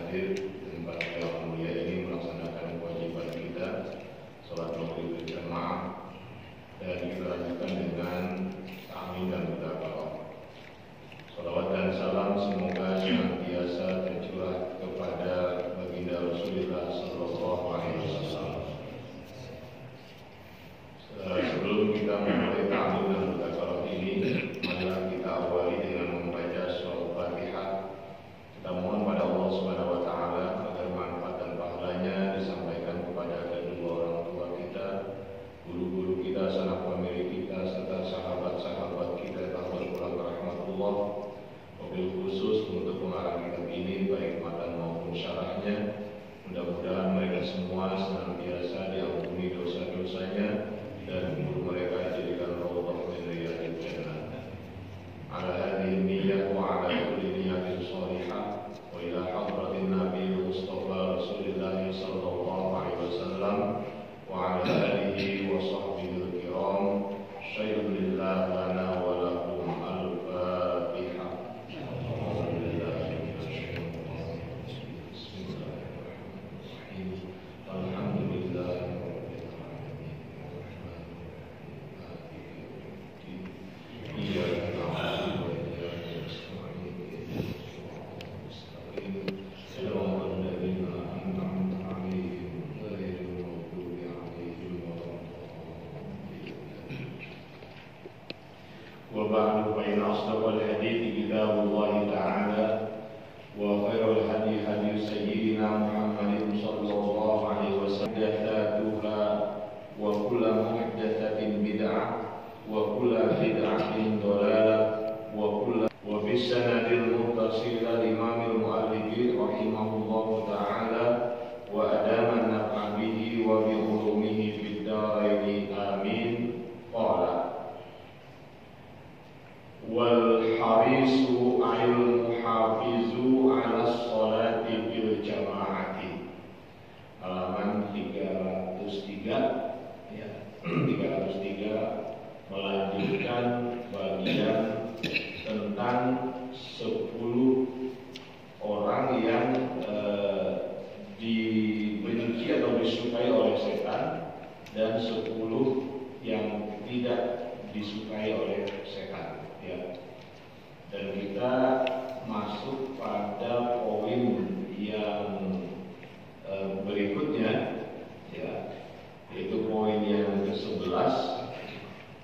hadir dan para yang mulia ini melaksanakan kewajiban kita sholat maghrib berjamaah, dan kita lanjutkan dengan ta'min dan mudzakarah. Shalawat dan salam semoga senantiasa tercurah kepada baginda Rasulullah Sallallahu Alaihi Wasallam. Sebelum kita memulai ta'min dan mudzakarah ini, marilah kita awali dengan membaca surah Fatihah. Kita mohon pada Allah Subhanahu Wa Taala agar manfaat dan pahalanya disampaikan kepada kedua orang tua kita, guru-guru kita, sanak famili kita, serta sahabat-sahabat kita yang berpulang rahmatullah. Wabil khusus untuk pengarang kitab ini, baik matan maupun syarahnya. Mudah-mudahan mereka semua senantiasa diampuni dosa-dosanya dan umur mereka dijadikan raudhah min riyadil jannah. Ala hadhihi niyyah wa ala kulli niyyatin shalihah wa ila hadratin Nabi Mustafa Rasulullah sallallahu alaihi wasallam wa ala alihi wa sahbihi al-kiram. Syai'un lillah lana wa lakum al-Fatihah. وبعد فإن أصدق الحديث كتاب الله تعالى وخير الهدي هدي سيدنا محمد صلى الله عليه وسلم محدثاتها وكل محدثة بدعة وكل بدعة ضلالة وبالسند المتصل للإمام المؤلف رحمه الله تعالى وأدام النفع به وبعلومه في الدارين آمين. قال: والحريص أي المحافظ على الصلاة بالجماعة. Halaman 303 ya, 303 melanjutkan bagian tentang 10 orang yang dibenci atau disukai oleh setan dan 10 yang tidak disukai oleh setan. Ya. Dan kita masuk pada poin yang berikutnya, ya, yaitu poin yang ke-11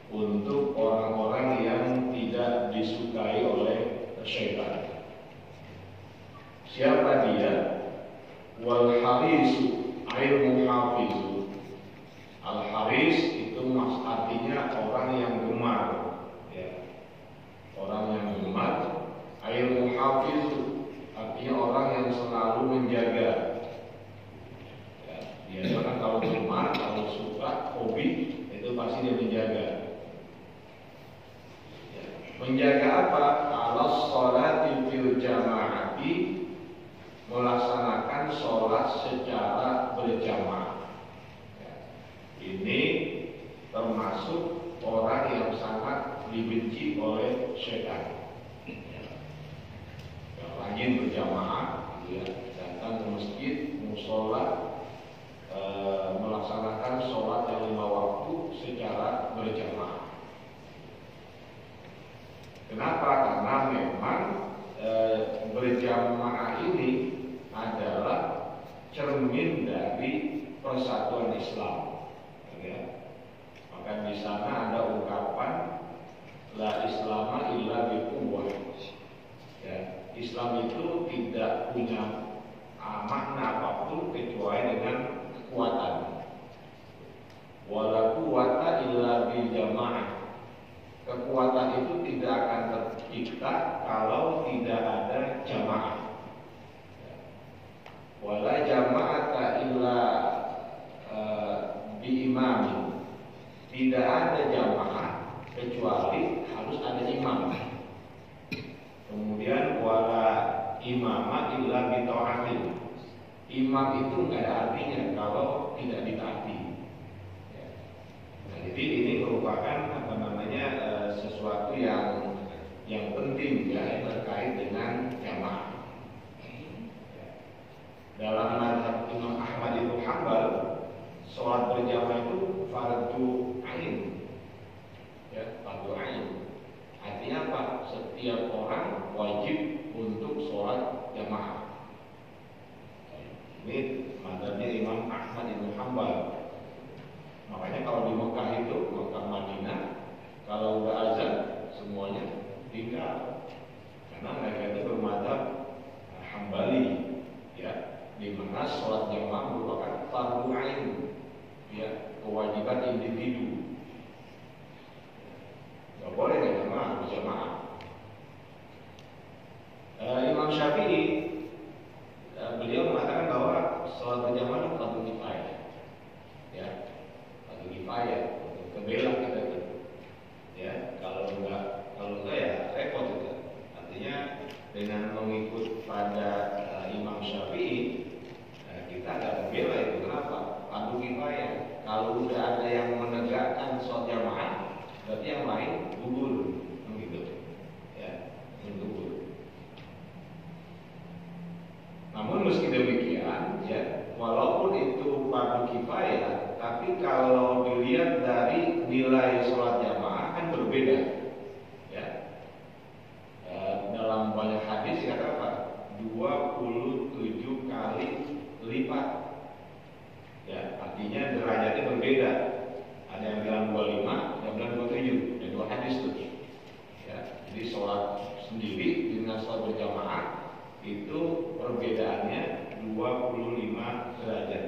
untuk orang-orang yang tidak disukai oleh syaitan. Siapa dia? Wal harisu ail muhafizu. Al haris itu artinya orang yang gemar. Orang yang gemar, ail muhafiz artinya orang yang selalu menjaga. Ya, biasanya kalau gemar, kalau suka, hobi, itu pasti dia menjaga. Ya, menjaga apa? Kalau sholat fil jamaati, melaksanakan sholat secara berjamaah. Ya, ini termasuk orang yang sangat dibenci oleh syaitan. Yang rajin berjamaah, ya, datang ke masjid, musola, melaksanakan sholat yang 5 waktu secara berjamaah. Kenapa? Karena memang berjamaah ini adalah cermin dari persatuan Islam. Ya. Maka di sana ada ungkapan la islama illa biquwwah. Ya, Islam itu tidak punya makna apapun kecuali dengan kekuatan. Wala quwwata illa bil jamaah. Kekuatan itu tidak akan tercipta kalau tidak ada jamaah. Wala jama'ata illa bi imamin. Tidak ada jamaah kecuali harus ada imam. Kemudian wala imama illa bi ta'atin. Imam itu nggak ada artinya kalau tidak ditaati. Ya. Nah, jadi ini merupakan sesuatu yang penting ya terkait dengan jamaah. meski demikian, ya, walaupun itu fardu kifayah, tapi kalau dilihat dari nilai sholat jamaah kan berbeda, ya. Dalam banyak hadis kata apa? 27 kali lipat, ya, artinya derajatnya berbeda. Ada yang bilang 25, ada yang bilang 27, ada dua hadis tuh, ya. Jadi sholat sendiri dengan sholat berjamaah itu perbedaannya 25 derajat.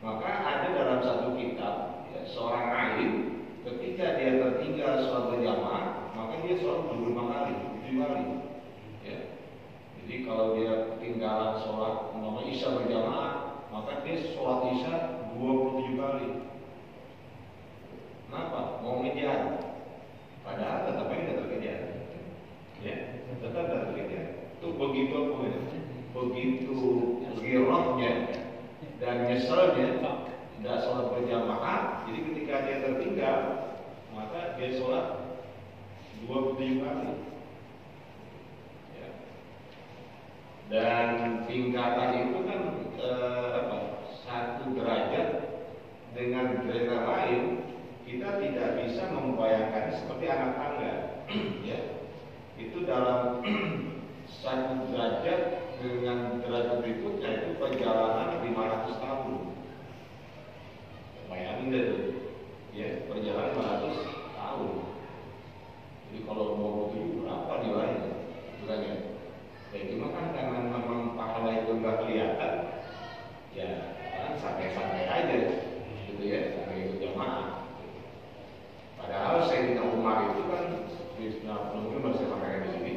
Maka ada dalam satu kitab, ya, seorang alim ketika dia tertinggal sholat berjamaah, maka dia sholat 25 kali, 7 kali, ya. Jadi kalau dia ketinggalan sholat umpamanya isya berjamaah, maka dia sholat isya 27 kali. Kenapa? Mau ngejar, padahal tetap tidak terkejar, ya, tetap terkejar. Itu begitu pun, begitu girohnya dan nyeselnya tidak sholat berjamaah. Jadi ketika dia tertinggal, maka dia sholat 27 kali, ya. Dan tingkatan itu kan satu derajat dengan derajat lain, kita tidak bisa membayangkan seperti anak tangga, ya. Itu dalam satu derajat dengan derajat berikutnya itu perjalanan 500 tahun. Bayangin deh tuh, ya, perjalanan 500 tahun. Jadi kalau 27 berapa nilainya? Itu kan, ya. Ya cuma kan karena memang pahala itu nggak kelihatan, ya kan santai-santai aja, gitu ya, sampai ikut jamaah. Padahal Sayyidina Umar itu kan, mungkin masih pakai di sini.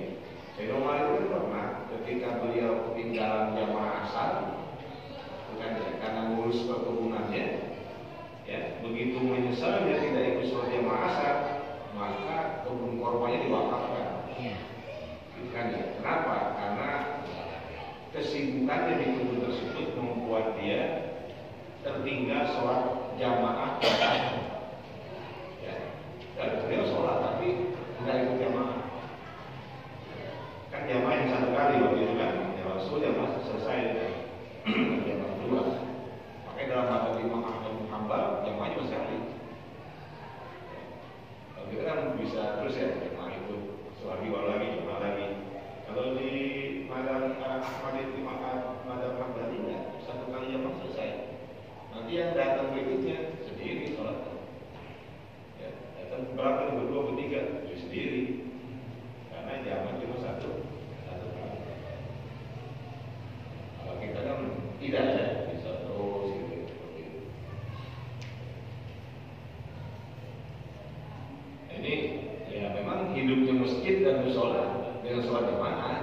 Sayyidina Umar itu pernah ketika beliau ketinggalan jamaah asar, bukan, ya, karena ngurus perkebunannya, ya, begitu menyesal dia tidak ikut sholat jamaah asar, maka kebun korbannya diwakafkan. Bukan, ya. Kenapa? Karena kesibukannya di kebun tersebut membuat dia tertinggal sholat jamaah. Ya, dan beliau sholat tapi tidak ikut jamaah. Kan jamaah yang satu kali waktu itu kan, ya, Rasul jamaah selesai jamaah kedua. Makanya dalam mata Imam Ahmad bin Hanbal jamaahnya masih sekali. Kalau kita kan bisa terus, ya, jamaah itu sholat dua lagi, jamaah lagi. Kalau di madhab Ahmad itu madhab Hambali enggak, satu kali jamaah selesai. Nanti yang datang berikutnya sendiri sholat, ya, datang berapa, berdua, bertiga, sendiri. Karena jamaah cuma satu kali. Kalau kita kan tidak, ya, bisa terus gitu, seperti itu. Ini, ya, memang hidupnya masjid dan musola dengan sholat jamaah, ya,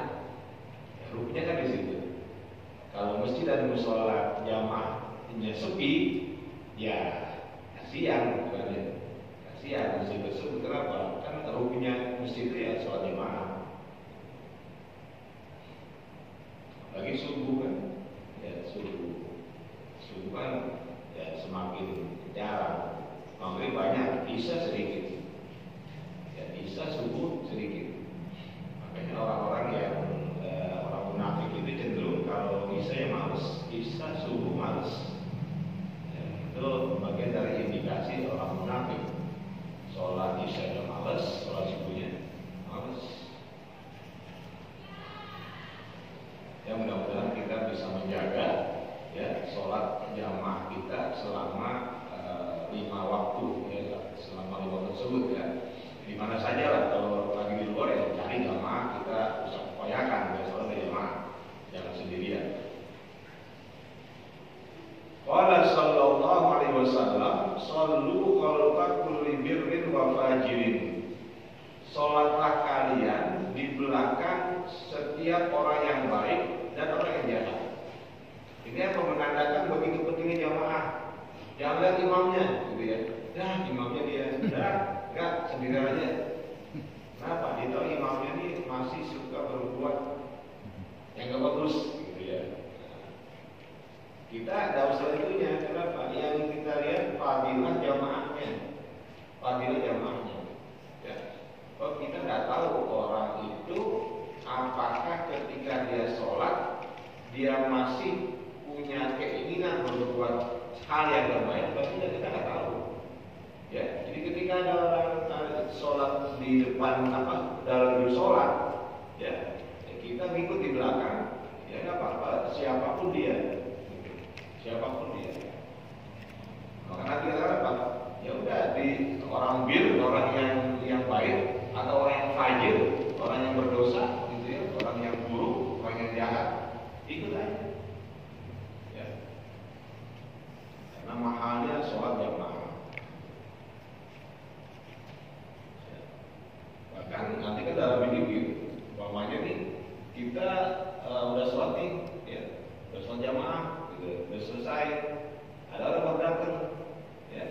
rupiahnya kan di situ. Kalau masjid dan musola jamaahnya sepi, ya kasihan, bukan, ya, kasihan masjid tersebut. Kenapa? Kan rupiahnya masjid itu, ya, sholat jamaah. Lagi subuh kan, ya, subuh kan, ya, semakin jarang. Maghrib banyak, isya sedikit, ya, isya subuh sedikit. Makanya orang-orang yang orang munafik itu cenderung kalau isya males, isya subuh males, ya, itu bagian dari indikasi orang munafik. Sholat isya males, sholat subuhnya males. Ya, mudah-mudahan kita bisa menjaga, ya, sholat jamaah kita selama 5 waktu, ya, selama 5 waktu tersebut, ya. Di mana saja lah, kalau lagi di luar, ya, cari jamaah, kita bisa upayakan ya, sholat jamaah, jangan sendirian. Qala sallallahu alaihi wasallam, "Shallu khalfa kulli birrin wa fajirin." Sholatlah kalian di belakang setiap orang yang baik dan orang yang jahat. Ini apa menandakan begitu pentingnya jamaah. Jangan lihat imamnya, gitu ya. Ya, imamnya dia, enggak, sendiri aja. Kenapa? Dia tahu imamnya ini masih suka berbuat yang gak bagus, gitu ya. Kita ada usaha itunya. Kenapa? Yang kita lihat fadilah jamaahnya, ya. Kalau kita nggak tahu orang itu apakah ketika dia dia masih punya keinginan untuk buat hal yang terbaik, berarti kita nggak tahu. Ya, jadi ketika ada orang sholat di depan dalam sholat, ya kita ngikut di belakang, ya nggak apa-apa, siapapun dia. Maka nanti apa? Ya udah, di orang bir, orang yang baik atau orang yang fajir, orang yang berdosa, gitu ya, orang yang buruk, orang yang jahat, ikut aja. Ya. Karena mahalnya sholat jamaah. Bahkan nanti kan dalam hidup, umpamanya nih kita udah sholat nih, ya, udah sholat jamaah, gitu, udah selesai, ada orang yang datang, ya,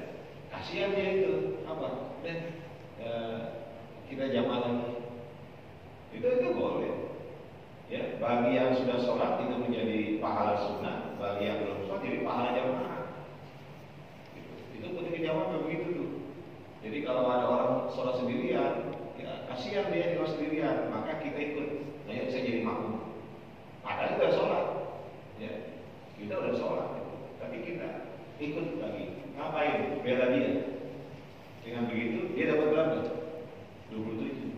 kasihan dia itu, kita jamaah lagi, itu boleh, ya, bagi yang sudah sholat itu menjadi pahala sunnah, bagi yang belum sholat jadi pahala jamaah, itu penting jamaah begitu tuh. Jadi kalau ada orang sholat sendirian, ya, kasihan dia kalau sendirian, maka kita ikut. Nah, ya, bisa jadi makmum. Padahal kita sholat, ya, kita udah sholat, tapi kita ikut lagi. Ngapain? Bela dia. Dengan begitu dia dapat berapa? 27.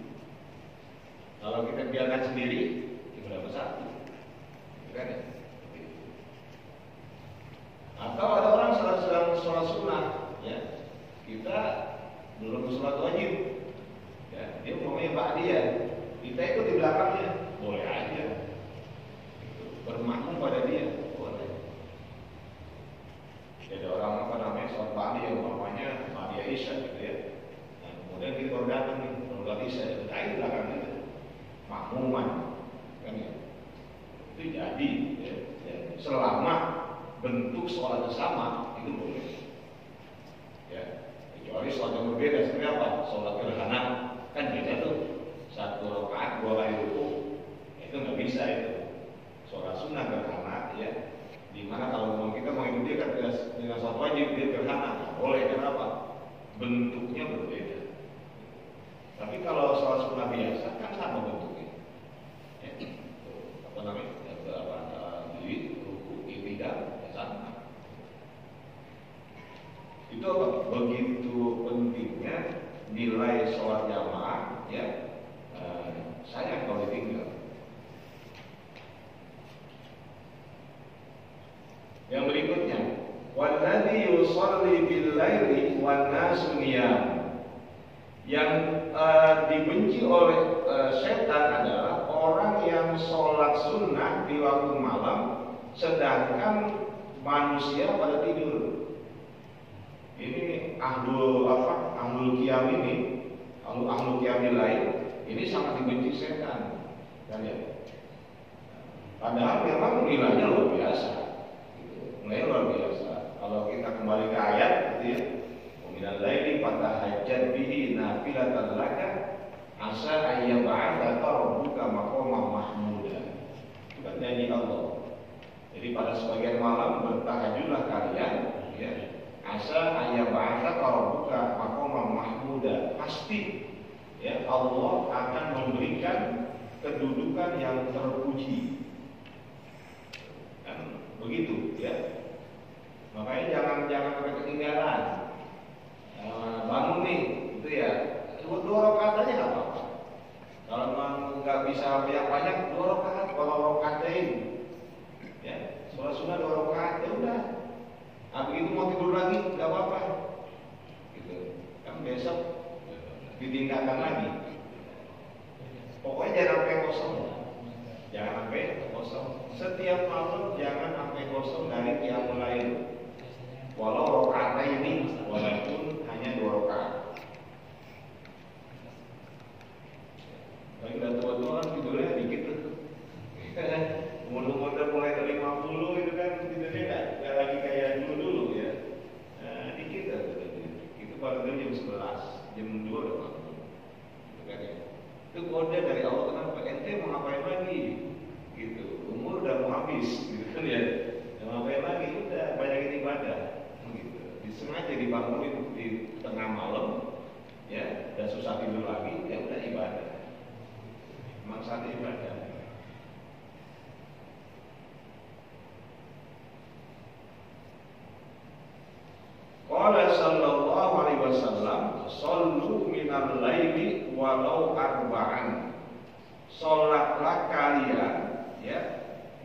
Kalau kita biarkan sendiri, kita dapat 1. Kan ya? Atau ada orang sedang sholat sunnah, ya, kita belum sholat wajib, ya, dia umpamanya ba'diyah, kita ikut di belakangnya, boleh aja, bermakmum pada dia, boleh. Ada orang sholat ba'diyah, umpamanya ba'diyah isya, gitu ya. Nah, kemudian kita baru datang nih, sholat isya, kita di belakang kita, makmuman, kan ya. Itu jadi, ya, selama bentuk sholat sama itu boleh, ya. Kecuali sholat yang berbeda, seperti apa? Sholat gerhana, kan beda tuh, 1 rakaat 2 kali ruku, itu nggak bisa itu. Sholat sunnah gerhana, ya, dimana kalau memang kita mau ikut dia kan dengan sholat wajib dia gerhana, nggak boleh, kenapa? Bentuknya berbeda. Tapi kalau sholat sunnah biasa kan sama bentuknya, ya. Apa namanya? Diri, ruku, ibadah, sama. Itu apa? Begitu pentingnya nilai sholat jamaah, ya, sayang kalau ditinggal. Yang berikutnya, walladzi yusalli bil laili wan nasu niyam. Yang dibenci oleh setan adalah orang yang sholat sunnah di waktu malam, sedangkan manusia pada tidur. Ini ahlul qiyam ini, ahlul qiyamil lail ini sangat dibenci setan, kan ya. Padahal memang nilainya luar biasa, gitu. Nilainya luar biasa. Kalau kita kembali ke ayat, gitu ya, minal laili fatahajjad bihi nafilatan laka asa ayyab'atsaka rabbuka maqaman mahmuda. Itu kan janji Allah. Jadi pada sebagian malam bertahajudlah kalian, ya. Asa ayyab'atsaka rabbuka maqaman mahmuda. Pasti, ya, Allah akan memberikan kedudukan yang terpuji. Kan begitu, ya. Makanya jangan sampai ketinggalan. Bangun nih, itu ya, 2 rakaat aja nggak apa-apa. Kalau memang nggak bisa banyak 2 rakaat, kalau rakaatain, ya, sholat sunnah 2 rakaat, ya udah. Nah, begitu mau tidur lagi, nggak apa-apa. Gitu. Kan besok ditingkatkan lagi. Pokoknya jangan sampai kosong, jangan sampai kosong. Setiap malam jangan sampai kosong dari qiyamul lail. Walau rakaat ini, walaupun hanya 2 rakaat. Bagi udah tua-tua kan tidurnya dikit tuh. Umur-umur mulai dari 50 itu kan tidurnya nggak lagi kayak dulu ya. Dikit kan itu baru jam 11, jam 2 udah bangun. Gitu kan ya. Itu kode dari Allah, kenapa ente mau ngapain lagi? Gitu. Umur udah mau habis, gitu kan ya. Mau ngapain lagi? Udah banyakin ibadah. Sengaja dibangunin di tengah malam, ya, dan susah tidur lagi, ya udah ibadah. Memang saat ibadah.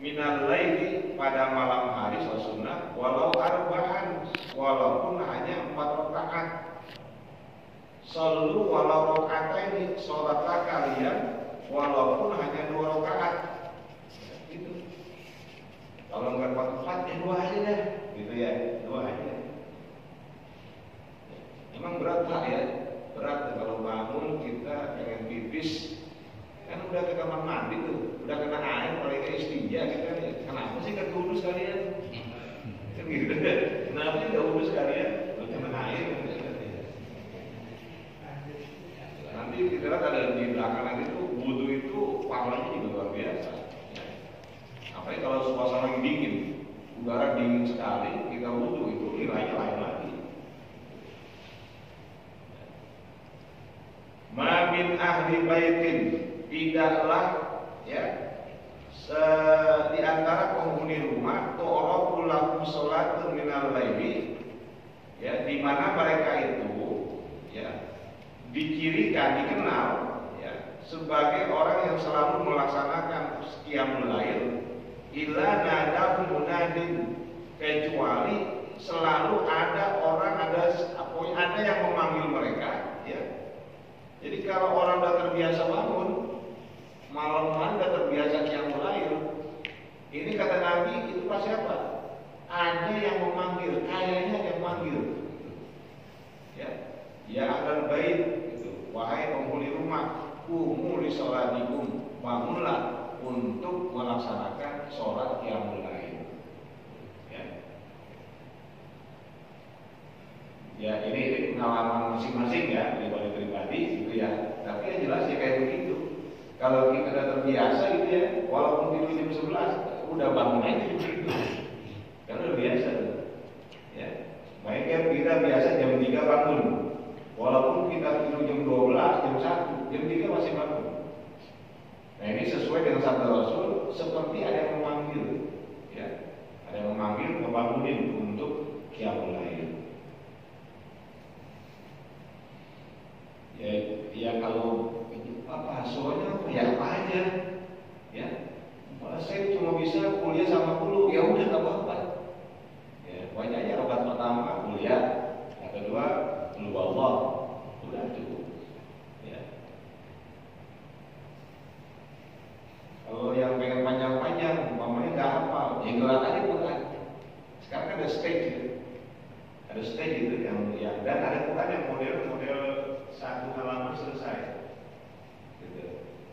minal laili pada malam hari sholat sunnah walau arba'an, walaupun hanya 4 rakaat. Shollu walau rakaataini, sholatlah kalian walaupun hanya 2 rakaat. Gitu. Kalau enggak 4 ya 2 aja deh, gitu ya, 2 aja. Emang berat Pak ya? Berat kalau bangun kita pengen pipis, kan udah ke kamar mandi tuh, udah kena air, paling istinja kita nih. Kenapa sih gak wudhu sekalian? Kan gitu. Kenapa sih gak wudhu sekalian? Udah kena air. Nanti kita lihat ada di belakangan itu wudhu itu pahalanya juga luar biasa. Apalagi kalau suasana lagi dingin, udara dingin sekali, kita wudhu itu nilainya lain lagi. Ma min ahli baitin, tidaklah ya di antara penghuni rumah tu'raful lahum sholatun minal laili, ya di mana mereka itu ya dicirikan, dikenal ya sebagai orang yang selalu melaksanakan qiyamul lail, illa nadahu munadin, kecuali selalu ada orang, ada yang memanggil mereka ya. Jadi kalau orang sudah terbiasa bangun malam-malam, sudah terbiasa qiyamul lail, ini kata Nabi itu pasti apa? Ada yang memanggil, kayaknya yang memanggil ya, ya ahlal bait gitu. Wahai penghuni rumah, qumu li sholatikum, bangunlah untuk melaksanakan sholat qiyamul lail. Ya ini pengalaman masing-masing ya, pribadi gitu ya. Tapi yang jelas ya kayak begitu. Kalau kita udah terbiasa gitu ya, walaupun tidur jam 11 udah bangun aja gitu. Karena udah biasa tuh. Ya. Baiknya kita biasa jam 3 bangun. Walaupun kita tidur jam 12, jam 1, jam 3 masih bangun. Nah ini sesuai dengan sabda Rasul, seperti ada yang memanggil ya. Ada yang memanggil, membangunin untuk qiyamul lail. Ya kalau apa soalnya ya apa aja ya, malah saya cuma bisa kuliah sama guru, ya udah nggak apa-apa ya, banyaknya rakaat pertama kuliah, yang kedua qul huwallah, udah cukup ya. Kalau yang pengen panjang-panjang umpamanya nggak hafal ya gerak aja Quran. Sekarang kan ada stage gitu, yang dan ada Quran yang model 1 halaman selesai gitu.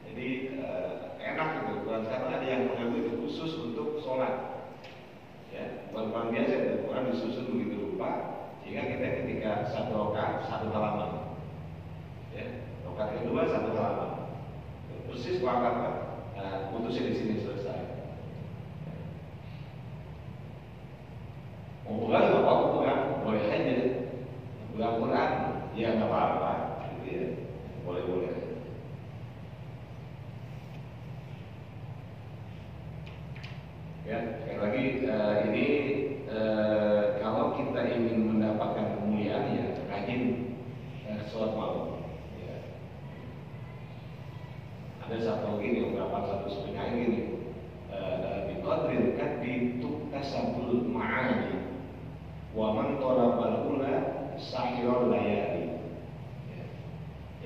Jadi enak gitu. Quran sekarang ada yang model itu khusus untuk sholat ya, bukan biasa itu. Quran disusun begitu rupa sehingga kita ketika 1 rakaat 1 halaman ya, rakaat kedua 1 halaman persis rakaat putusnya di sini selesai. Mau Quran nggak apa-apa, Quran boleh aja, bukan Quran ya nggak apa-apa. Ya, boleh-boleh. Ya, sekali lagi ini kalau kita ingin mendapatkan kemuliaan ya rajin sholat malam. Ya. Ada satu lagi beberapa 1,5 ini biqadril kadri tuktasabul ma'ani wa man talabal ula sahirul layali.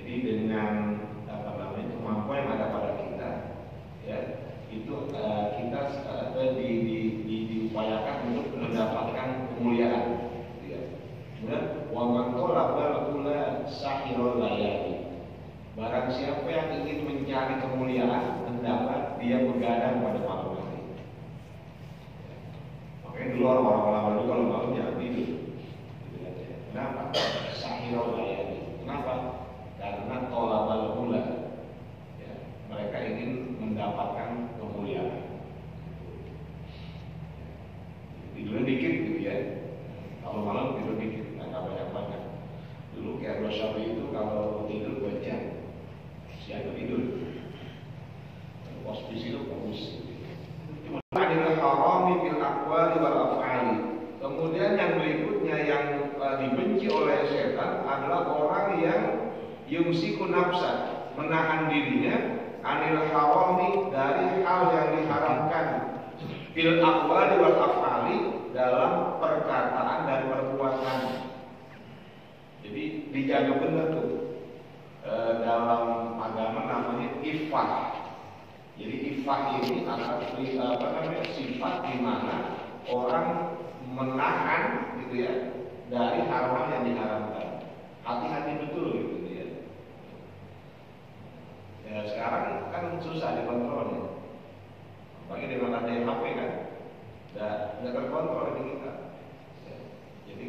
Jadi dengan kemampuan yang ada pada kita, ya itu kita diupayakan untuk mendapatkan kemuliaan. Ya. Kemudian waman tolabal ula sahirul layali. Barang siapa yang ingin mencari kemuliaan, mendapat dia begadang pada malam hari. Ya. Makanya dulu orang-orang dulu kalau malam jangan tidur. Kenapa? Sahirul layali. Kenapa? Karena tolabal ula ya, mereka ingin mendapatkan kemuliaan. Tidurnya dikit gitu ya. Kalau malam tidur dikit, nggak banyak-banyak. Dulu kayak Rasul itu kalau tidur 2 jam, siapa tidur? Posisi itu bagus. Adil harami bil aqwali wal af'ali. Kemudian yang berikutnya yang dibenci oleh setan adalah orang yang yumsiku nafsa, menahan dirinya anil harami, dari hal yang diharamkan, fil aqwali wal af'ali, dalam perkataan dan perbuatan. Jadi dijaga benar tuh. Dalam agama namanya ifah. Jadi ifah ini adalah sifat di mana orang menahan gitu ya dari hal-hal yang diharamkan. Hati-hati betul gitu ya. Ya sekarang kan susah dikontrol ya. Apalagi dengan adanya HP kan, nggak terkontrol di kita. Ya. Jadi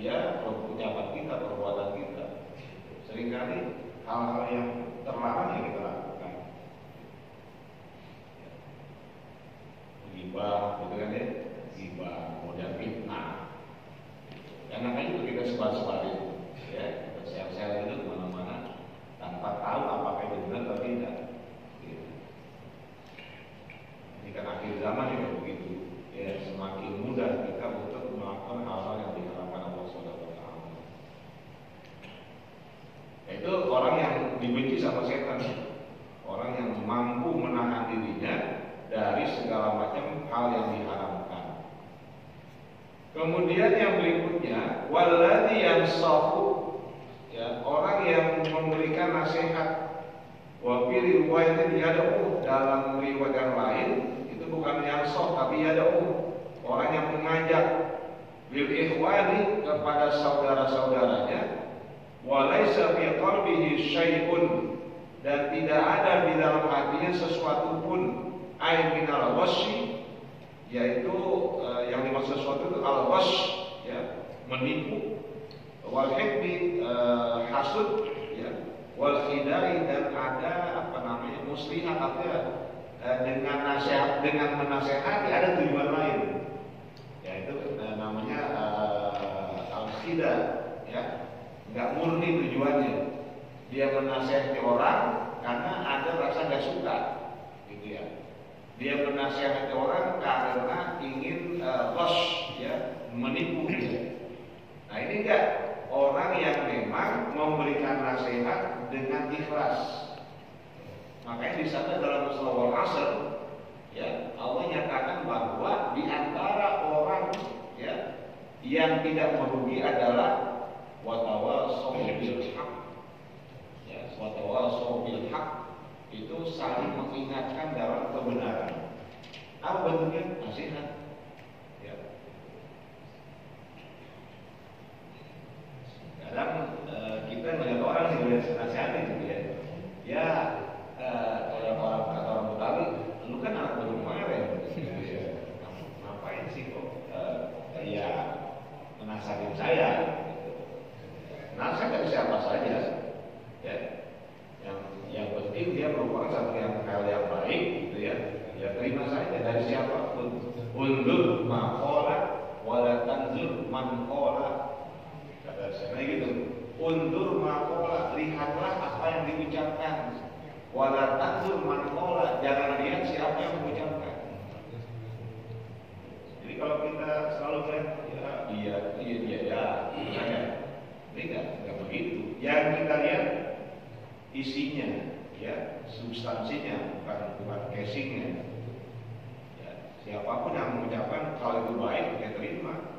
ya ucapan kita, perbuatan kita, seringkali hal-hal yang terlarang yang kita lakukan. Ghibah, gitu kan ya, ghibah, kemudian fitnah. Yang namanya itu kita sebar-sebarin, ya, kita share-share itu kemana-mana tanpa tahu apakah itu benar atau tidak. Gitu. Ini kan akhir zaman juga begitu, ya, semakin mudah kita untuk melakukan hal-hal yang diharapkan Allah Subhanahu wa Ta'ala. Itu orang yang dibenci sama setan, orang yang mampu menahan dirinya dari segala macam hal yang diharamkan. Kemudian yang berikutnya, walladzi yansahu, ya, orang yang memberikan nasihat. Wa fi riwayatin yad'u, dalam riwayat yang lain itu bukan yansah tapi yad'u, orang yang mengajak bil ikhwani, kepada saudara-saudaranya, wa laisa fi qalbihi syai'un, dan tidak ada di dalam hatinya sesuatu pun, ay minal wasyi, yaitu yang dimaksud sesuatu itu al-wash, ya, menipu, wal hikmi, hasud, ya, wal khidai, dan ada muslihat, artinya dengan nasihat, dengan menasehati ada tujuan lain, yaitu namanya al-khida, ya, nggak murni tujuannya. Dia menasehati orang karena ada rasa nggak suka, gitu ya. Dia menasihati orang karena ingin ya, menipu dia. Nah ini enggak, orang yang memang memberikan nasihat dengan ikhlas. Makanya di sana dalam surah Al-Asr, ya, Allah nyatakan bahwa di antara orang, ya, yang tidak merugi adalah watawasau bil haq, ya, watawasau bil haq, itu saling mengingatkan dalam kebenaran. Apa bentuknya? Nasihat. Ya. Kadang kita melihat orang yang boleh nasihat gitu ya. Ya, orang kata orang Betawi, lu kan anak baru kemarin. Gitu ya. Ngapain sih kok? Ya menasihatin saya. Gitu. Nasihat dari siapa saja. Ya. Yang penting dia merupakan satu hal yang baik, gitu ya. Ya terima saja dari siapapun. Undur maqala wala tanzur man qala. Kata saya gitu. Undur maqala, lihatlah apa yang diucapkan. Wala tanzur man qala, jangan lihat siapa yang mengucapkan. Jadi kalau kita selalu lihat ya ini enggak begitu. Yang kita lihat isinya, ya, substansinya, bukan casingnya. Ya, siapapun yang mengucapkan hal itu baik, ya terima.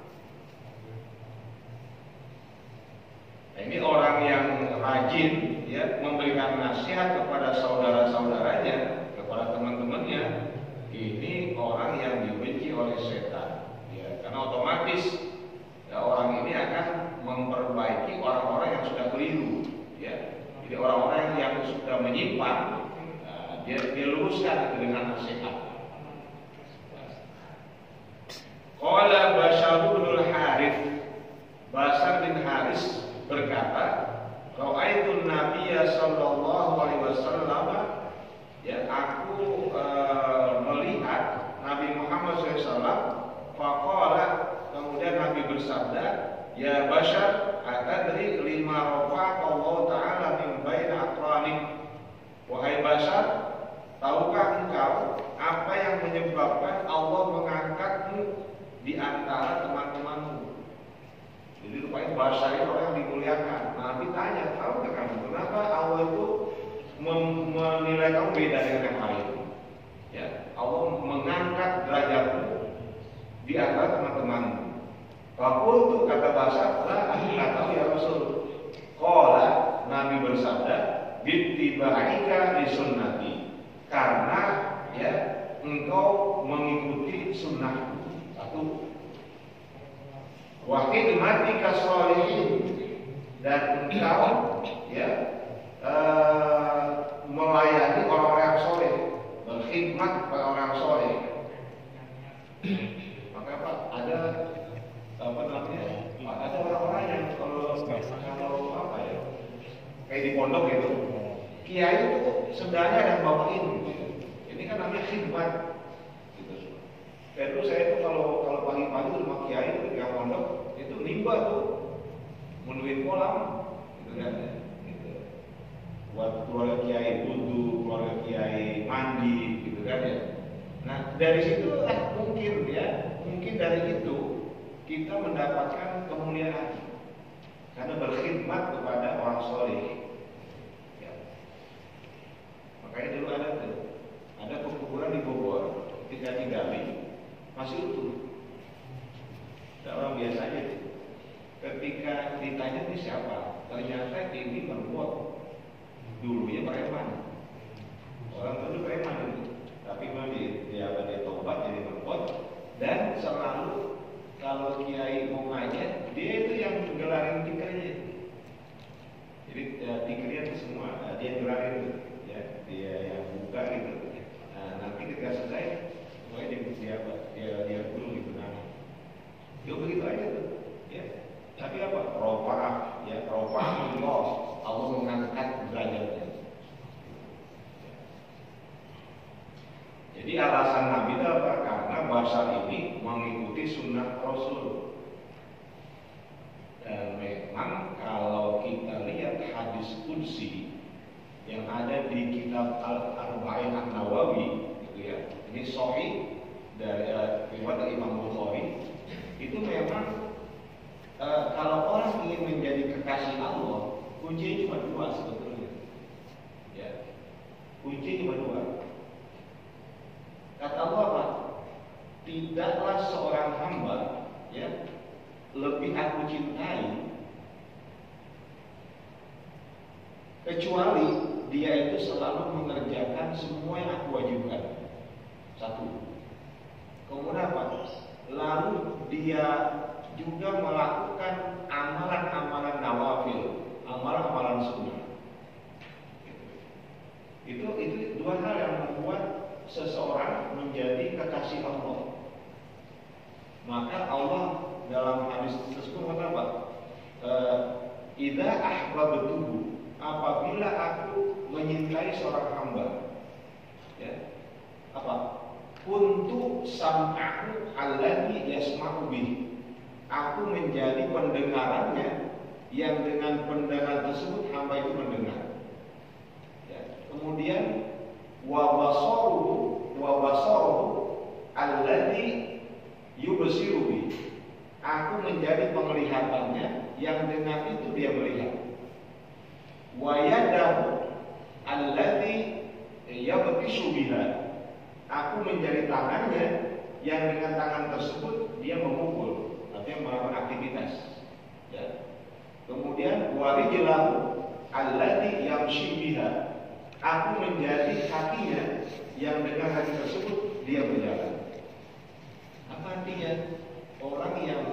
Nah, ini orang yang rajin, ya, memberikan nasihat kepada saudara-saudaranya, kepada teman-temannya. Ini orang yang dibenci oleh setan, ya, karena otomatis ya, orang ini akan memperbaiki orang-orang yang sudah keliru, ya. Jadi orang-orang yang sudah menyimpang, dia luruskan itu dengan nasihat. Qala Bashar bin Harith, Bashar bin Haris berkata, Ra'aitun Nabiyya sallallahu alaihi wasallam di antara teman-teman. Fakultu kata bahasa lah aku nggak tahu ya Rasul. Qala Nabi bersabda, bittibaika li sunnati, karena ya engkau mengikuti sunnahku. Satu, wa khidmatika sholihin, dan engkau ya melayani orang-orang yang soleh, berkhidmat kepada orang yang soleh. Maka apa? Ada apa namanya? Ada orang-orang yang kalau apa ya? Kayak di pondok itu, kiai itu sebenarnya yang bawain. Ini kan namanya khidmat. Gitu. Kayak dulu saya itu kalau pagi-pagi rumah kiai itu di pondok itu nimba tuh, menuin kolam, gitu kan? Gitu. Buat keluarga kiai wudu, keluarga kiai mandi, gitu kan ya. Nah dari situ mungkin dari itu kita mendapatkan kemuliaan karena berkhidmat kepada orang soleh. Ya. Makanya dulu ada kuburan di Bogor ketika digali masih utuh. Tidak orang biasa aja. Ketika ditanya ini siapa, ternyata ini merbuat dulunya preman. Orang dulu preman dulu. Tapi kalau dia tobat jadi merbuat, dan selalu kalau kiai mau ngaji, dia itu yang gelarin tikernya. Jadi tikernya itu semua dia gelarin, ya dia yang buka gitu. Nah, nanti ketika selesai, pokoknya dia gulung gitu nanti. Dia begitu aja tuh, ya. Tapi apa? Rofa'ah, ya rofa'ah Allah mengangkat derajatnya. Jadi alasan Nabi itu apa? Karena bahasa ini mengikuti sunnah Rasul. Dan memang kalau kita lihat hadis qudsi yang ada di kitab Al-Arba'in An-Nawawi, gitu ya. Ini sahih dari riwayat Imam Bukhari. Itu memang kalau orang ingin menjadi kekasih Allah, kuncinya cuma dua sebetulnya. Ya, kuncinya cuma dua. Kata Allah apa? Tidaklah seorang hamba ya lebih aku cintai kecuali dia itu selalu mengerjakan semua yang aku wajibkan. Satu. Kemudian apa? Lalu dia juga melakukan amalan-amalan nawafil, amalan-amalan sunnah. Itu dua hal yang membuat seseorang menjadi kekasih Allah. Maka Allah dalam hadis tersebut apa? Idza ahbabtuhu, apabila aku menyintai seorang hamba, ya, apa? Kuntu sam'ahu alladzi yasma'u bihi. Aku menjadi pendengarannya yang dengan pendengaran tersebut hamba itu mendengar. Ya. Kemudian wa basaruhu alladzi yubsiru bi. Aku menjadi penglihatannya yang dengan itu dia melihat. Wa yadahu alladzi yabtishu biha. Aku menjadi tangannya yang dengan tangan tersebut dia memukul, artinya melakukan aktivitas. Ya. Kemudian wa rijlahu alladzi yamshi biha. Aku menjadi kakinya yang dengan kaki tersebut dia berjalan. Apa artinya? Orang yang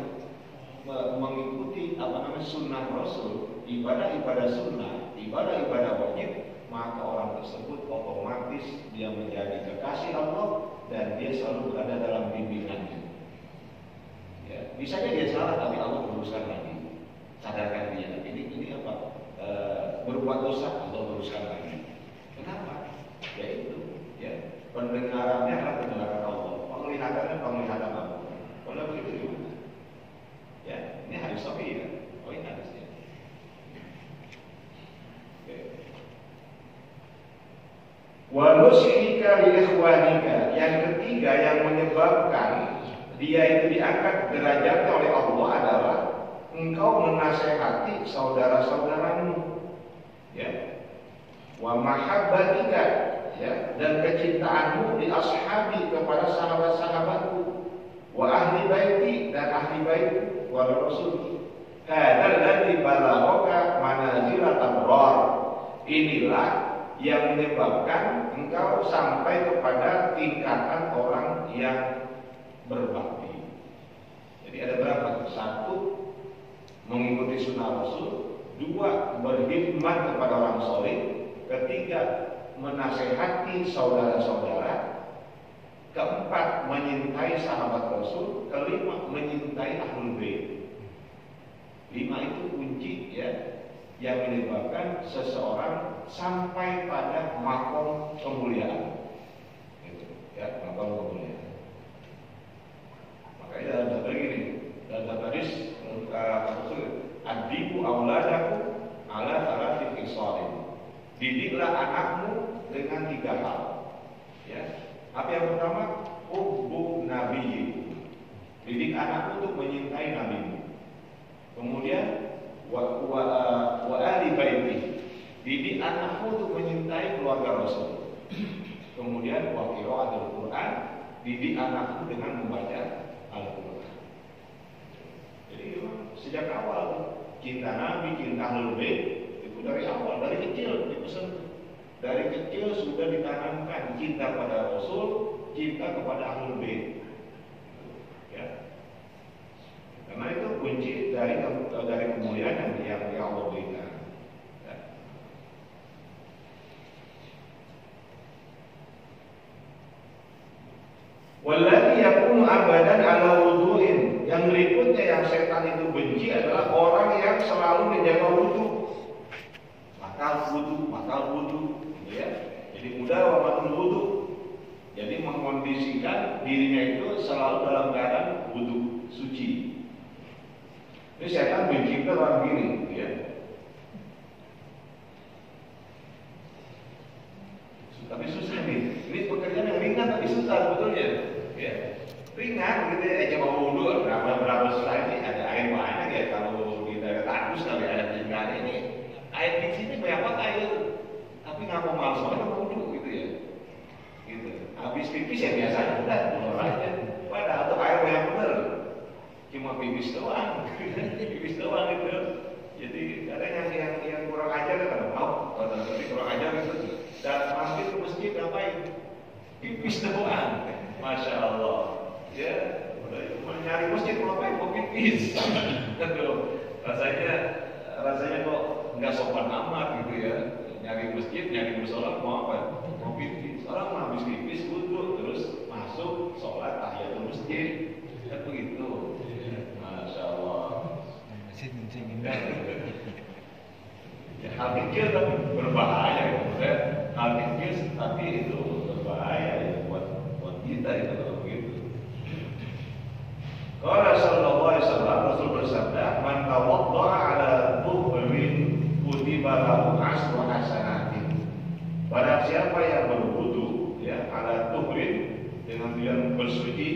mengikuti sunnah Rasul, ibadah-ibadah sunnah, ibadah-ibadah wajib, maka orang tersebut otomatis dia menjadi kekasih Allah dan dia selalu berada dalam bimbingannya. Ya, misalnya dia salah tapi Allah luruskan lagi, sadarkan dia. Ini apa? Berbuat dosa Allah luruskan lagi. Kenapa? Ya itu, ya pendengarannya adalah pendengaran Allah, penglihatannya penglihatan Allah. Kalau begitu gimana? Ya, ini hadis sahih ya. Oh ini hadisnya. Wa nusika li ikhwanika. Yang ketiga yang menyebabkan dia itu diangkat derajatnya oleh Allah adalah engkau menasehati saudara-saudaramu. Ya. Wa mahabbatika, ya, dan kecintaanmu di ashabi kepada sahabat-sahabatku. Wa ahli kepada Rasul. Hadzal ladzi balaghaka manazilat abrar. Inilah yang menyebabkan engkau sampai kepada tingkatan orang yang berbakti. Jadi ada berapa? Satu, mengikuti sunnah Rasul. Dua, berkhidmat kepada orang soleh. Ketiga, menasehati saudara-saudara. Keempat, menyintai sahabat Rasul. Kelima, menyintai ahlul bait. 5 itu kunci ya, yang menyebabkan seseorang sampai pada makom kemuliaan. Gitu, ya, makom kemuliaan. Makanya dalam hadis begini, dalam hadis adibu auladaku ala thalathi khisalin. Didiklah anakmu dengan 3 hal. Ya. Apa yang pertama? Hubbu nabiyyi. Didik anakmu untuk menyintai nabimu. Kemudian wa ali baiti. Didik anakmu untuk menyintai keluarga Rasul. Kemudian wa qiraatul Quran. Didik anakmu dengan membaca Al-Quran. Jadi sejak awal cinta Nabi, cinta Ahlul Bait itu dari awal, dari kecil dipesan. Dari kecil sudah ditanamkan cinta pada Rasul, cinta kepada Ahlul Bait. Ya. Karena itu kunci dari kemuliaan yang Allah berikan. Ya. Walladzi yakunu abadan ala wudu'in. Yang berikutnya yang setan itu benci adalah orang yang selalu menjaga wudu. Makal wudu, gitu ya. Jadi mudah wamatul wudu. Jadi mengkondisikan dirinya itu selalu dalam keadaan wudu suci. Ini setan mencipta orang gini, gitu ya. Tapi susah nih. Ini pekerjaan yang ringan tapi susah sebetulnya. Ya. Ringan gitu ya. Coba wudu berapa susah ini, ada air banyak ya. Kalau di daerah Tandus kali ada tinggal ini. Air di sini banyak air. Tapi nggak mau malas banget wudu gitu ya. Gitu. Habis pipis ya biasa udah keluar aja. Padahal tuh air banyak bener. Cuma pipis doang. Pipis doang gitu. Jadi kadang yang kurang ajar kan mau, kalau nanti kurang ajar itu dan mampir ke masjid ngapain? Pipis doang. Masya Allah. Ya, mau nyari masjid mau ngapain? Mau pipis. Aduh, rasanya kok nggak sopan amat gitu ya. Nyari masjid, nyari musola mau apa? Mau pipis. Orang mau habis pipis wudu terus masuk sholat tahiyatul masjid. Kan begitu. Masya Allah. Ya, hal kecil tapi berbahaya ya. Hal kecil tapi itu berbahaya ya buat kita itu kalau begitu. Qala sallallahu alaihi wasallam, Rasul bersabda, "Man tawaddaa 'ala tuhrin kutiba lahu 'ashru hasanatin." Barang siapa yang berwudu ya 'ala tuhrin dengan dia bersuci,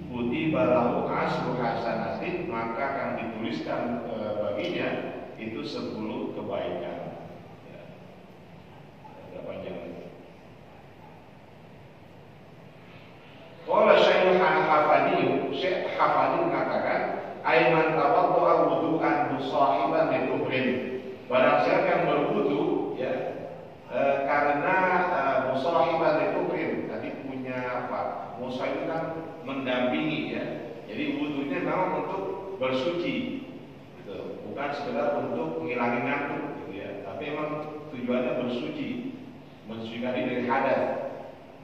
kutiba lahu 'ashru hasanatin, maka akan dituliskan baginya itu 10 kebaikan. Ya. Agak panjang. Qala Syekh Hafani mengatakan, "Aiman tawaddu'a wudu'an musahiban li tuhrin." Barang siapa yang berwudu ya karena musahiban li tuhrin, tadi punya apa? Musa itu kan mendampingi ya. Jadi wudunya memang untuk bersuci. Bukan sekedar untuk menghilangkan ngantuk gitu ya, tapi memang tujuannya bersuci, mensucikan diri dari hadas.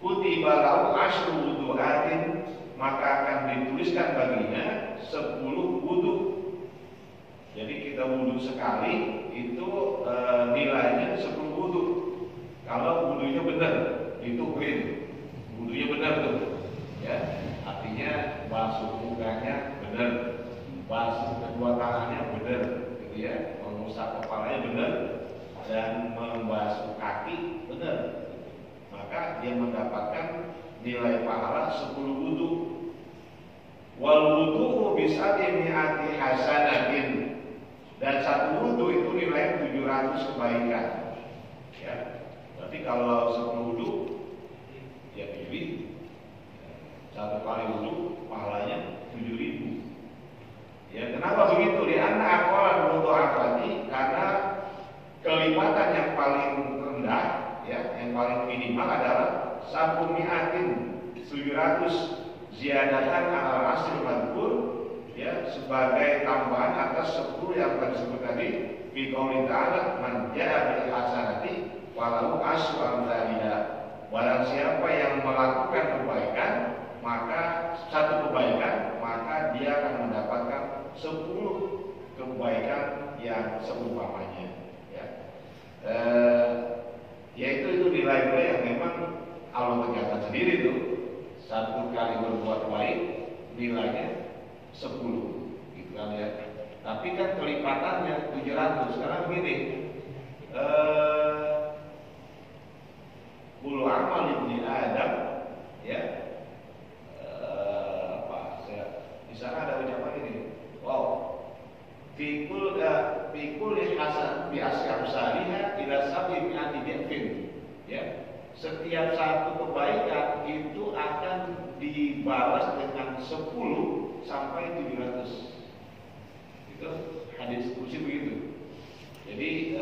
Kutiba lahu 'ashru wudu'atin, maka akan dituliskan baginya 10 wudu. Jadi kita wudu sekali itu nilainya 10 wudu. Kalau wudunya benar, itu green. Wudunya benar tuh. Ya, artinya basuh mukanya benar. Basuh kedua tangannya benar, gitu ya, mengusap kepalanya benar, dan membasuh kaki benar. Maka dia mendapatkan nilai pahala 10 wudu. Wal wudu bisa dimi'ati hasanatin, dan 1 wudu itu nilai 700 kebaikan. Ya, berarti kalau 10 wudu ya 7.000. 1 kali wudu pahalanya 7.000. Ya, kenapa ziyadatan ala asli madhkur, ya, sebagai tambahan atas 10 yang tersebut tadi. Fi qouli ta'ala man ja'a bil hasanati walau asyru amsalha. Barang siapa yang melakukan kebaikan, maka satu kebaikan, maka dia akan mendapatkan 10 kebaikan yang seumpamanya, ya. Yaitu nilai-nilai yang memang Allah tegakkan sendiri tuh. Satu kali berbuat baik nilainya 10, gitu kan ya. Tapi kan kelipatannya 700. Sekarang gini, bulu amal ibni Adam, ya, di sana ada ucapan ini, wow, fikul hasan bi asyar salihah ila sabi mi'ati di'fin, ya. Setiap satu kebaikan itu akan dibalas dengan 10 sampai 700. Itu hadis kursi begitu. Jadi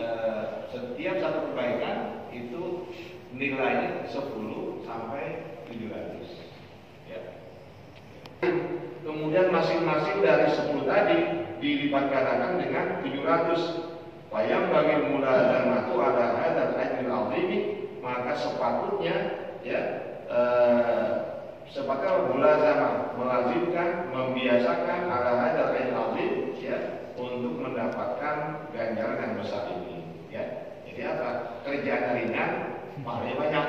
setiap satu kebaikan itu nilainya 10 sampai 700, ya. Kemudian masing-masing dari 10 tadi dilipat gandakan dengan 700. Bayang bagi mulazamatu ala hadzal ajril azim, maka sepatutnya, ya, sepatutnya mulazamah, melazimkan, membiasakan ala hadzal ajril azim, ya, untuk mendapatkan ganjaran yang besar ini, ya. Jadi apa? Kerjaan ringan, pahalanya banyak,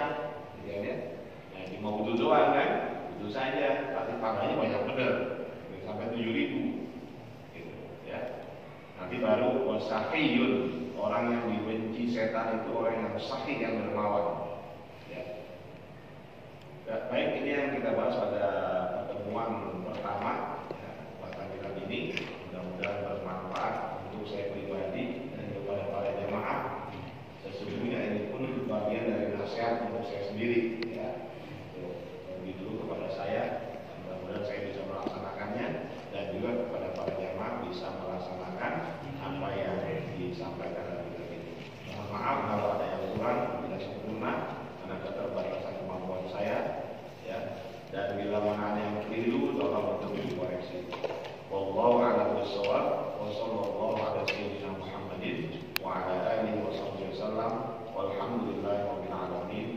ya. Nah, cuma butuh doang kan, butuh saja, tapi pahalanya banyak benar, sampai 7.000, gitu, ya. Nanti baru wasahiyun, orang yang dibenci setan itu orang yang sahih, yang dermawan, ya. Baik, ini yang kita bahas pada pertemuan pertama, ya, pada ini. Mudah-mudahan bermanfaat untuk saya pribadi dan kepada para jemaah. Sesungguhnya ini pun bagian dari nasihat untuk saya sendiri, ya.